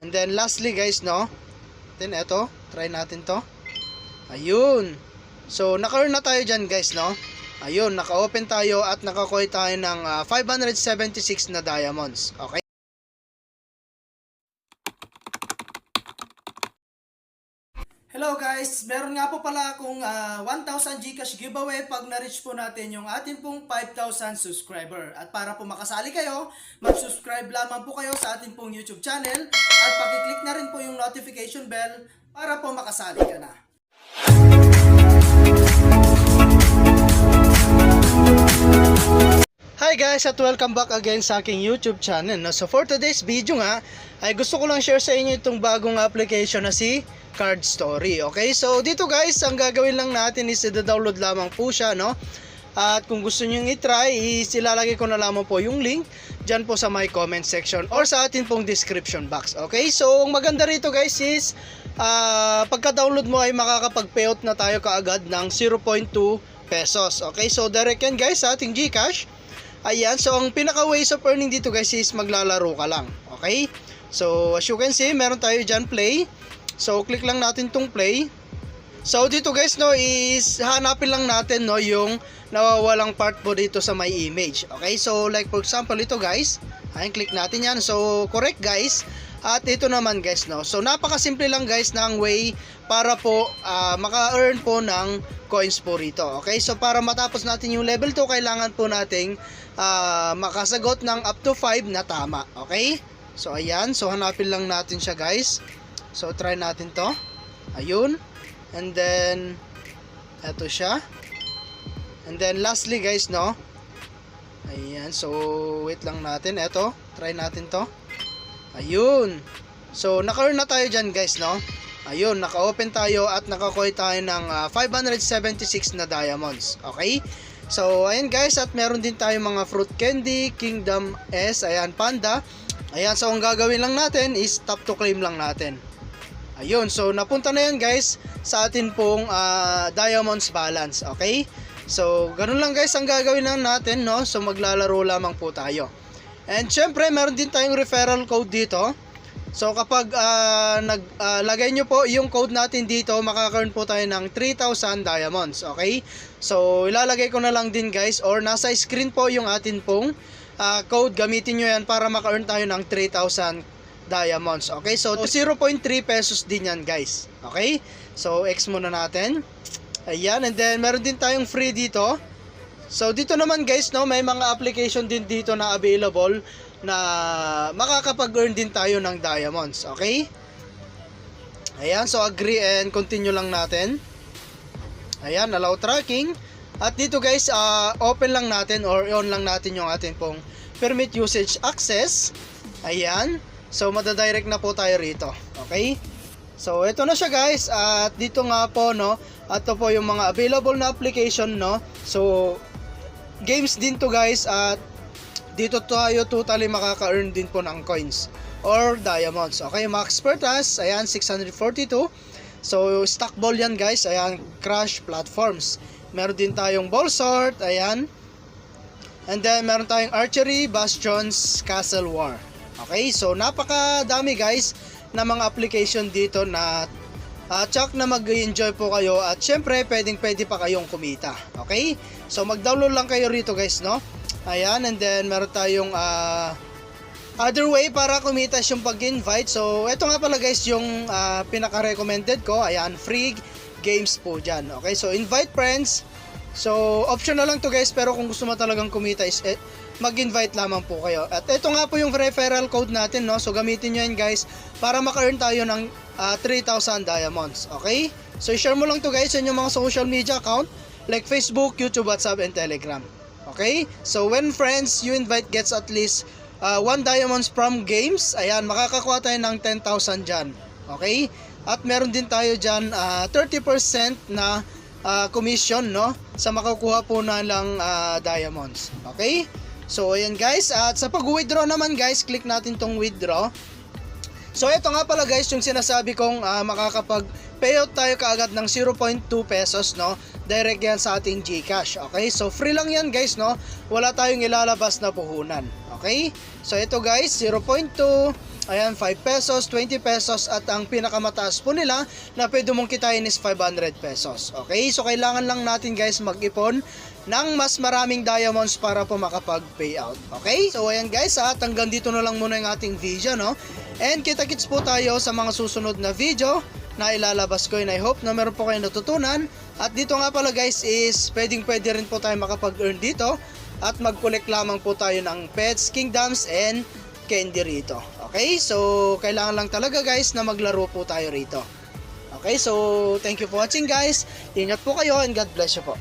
And then lastly guys, no, then eto, try natin to. Ayun. So naka-earn na tayo dyan guys, no. Ayun, naka-open tayo at nakakuha tayo ng 576 na diamonds. Okay. Hello guys, meron nga po pala akong 1,000 Gcash giveaway pag na-reach po natin yung ating pong 5,000 subscriber. At para po makasali kayo, mag-subscribe lamang po kayo sa ating pong YouTube channel at pakiclick na rin po yung notification bell para po makasali ka na. Hi guys at welcome back again sa aking YouTube channel. So for today's video nga, ay gusto ko lang share sa inyo itong bagong application na si Card Story. Okay, so dito guys, ang gagawin lang natin is i-download lamang po siya, no? At kung gusto nyo i-try, is ilalagay ko na lamang po yung link dyan po sa my comment section or sa atin pong description box. Okay, so ang maganda rito guys is pagka-download mo ay makakapag-payout na tayo kaagad ng 0.2 pesos. Okay, so direct yan guys sa ating Gcash. Ayan, so ang pinaka ways of earning dito guys is maglalaro ka lang. Okay, so as you can see, meron tayo dyan play. So click lang natin tong play. So dito guys, no, is hanapin lang natin, no, yung nawawalang part po dito sa my image. Okay, so like for example ito guys, ayun, click natin yan. So correct guys. At ito naman guys, no, so napakasimple lang guys ng way para po maka-earn po ng coins po rito. Okay, so para matapos natin yung level 2, kailangan po nating makasagot ng up to 5 na tama. Okay, so ayan, so hanapin lang natin siya guys. So try natin to. Ayun. And then eto siya. And then lastly guys, no. Ayan, so wait lang natin. Eto, try natin to. Ayun. So naka-earn na tayo dyan guys, no. Ayun, naka-open tayo at nakakuha tayo ng 576 na diamonds. Okay? So ayan guys, at meron din tayong mga fruit candy, Kingdom S, ayan, Panda. Ayan, so ang gagawin lang natin is tap to claim lang natin. Ayun, so napunta na yan guys sa atin pong diamonds balance. Okay, so ganun lang guys ang gagawin lang natin, no. So maglalaro lamang po tayo. And syempre meron din tayong referral code dito. So kapag naglagay nyo po yung code natin dito, makaka-earn po tayo ng 3,000 diamonds. Okay, so ilalagay ko na lang din guys, or nasa screen po yung atin pong code. Gamitin nyo yan para maka-earn tayo ng 3,000 diamonds. Okay, so 0.3 pesos din yan guys. Okay, so X muna natin. Ayan, and then meron din tayong free dito. So dito naman guys, no, may mga application din dito na available na makakapag-earn din tayo ng diamonds. Okay, ayan, so agree and continue lang natin. Ayan, allow tracking. At dito guys, open lang natin or on lang natin yung atin pong permit usage access. Ayan, so madadirect na po tayo rito. Okay, so ito na siya guys. At dito nga po, no, ito po yung mga available na application, no. So games din to guys. At dito tayo totally makaka-earn din po ng coins or diamonds. Okay, max per task, ayan, 642. So stock ball yan guys. Ayan, crash platforms. Meron din tayong ball sort, ayan. And then meron tayong archery, bastions, castle war. Okay, so napakadami guys na mga application dito na tsak na mag-enjoy po kayo. At syempre pwede pa kayong kumita. Okay, so mag-download lang kayo rito guys, no. Ayan, and then meron tayong other way para kumita yung pag-invite. So ito nga pala guys yung pinaka-recommended ko. Ayan, free games po dyan. Okay, so invite friends. So optional lang to guys, pero kung gusto mo talagang kumita is mag-invite lamang po kayo. At ito nga po yung referral code natin, no. So gamitin nyo yan guys para maka-earn tayo ng 3,000 diamonds. Okay, so share mo lang to guys sa inyong mga social media account like Facebook, YouTube, WhatsApp, and Telegram. Okay, so when friends you invite gets at least 1 diamonds from games, ayan, makakakuha tayo ng 10,000 dyan. Okay, at meron din tayo dyan 30% na commission, no, sa makukuha po na lang diamonds. Okay, so ayan guys. At sa pag-withdraw naman guys, click natin tong withdraw. So ito nga pala guys yung sinasabi kong makakapag-payout tayo kaagad ng 0.2 pesos, no. Direct yan sa ating Gcash. Okay, so free lang yan guys, no. Wala tayong ilalabas na puhunan. Okay, so ito guys, 0.2. Ayan, 5 pesos, 20 pesos at ang pinakamataas po nila na pwede mong kitain is 500 pesos. Okay, so kailangan lang natin guys mag-ipon ng mas maraming diamonds para po makapag-payout. Okay, so ayan guys at hanggang dito na lang muna yung ating video, no? And kita-kits po tayo sa mga susunod na video na ilalabas ko, and I hope na meron po kayo natutunan. At dito nga pala guys is pwede rin po tayo makapag-earn dito at mag-collect lamang po tayo ng pets, kingdoms, and candy rito. Okay, so kailangan lang talaga guys na maglaro po tayo rito. Okay, so thank you for watching guys. Ingat po kayo and God bless you po.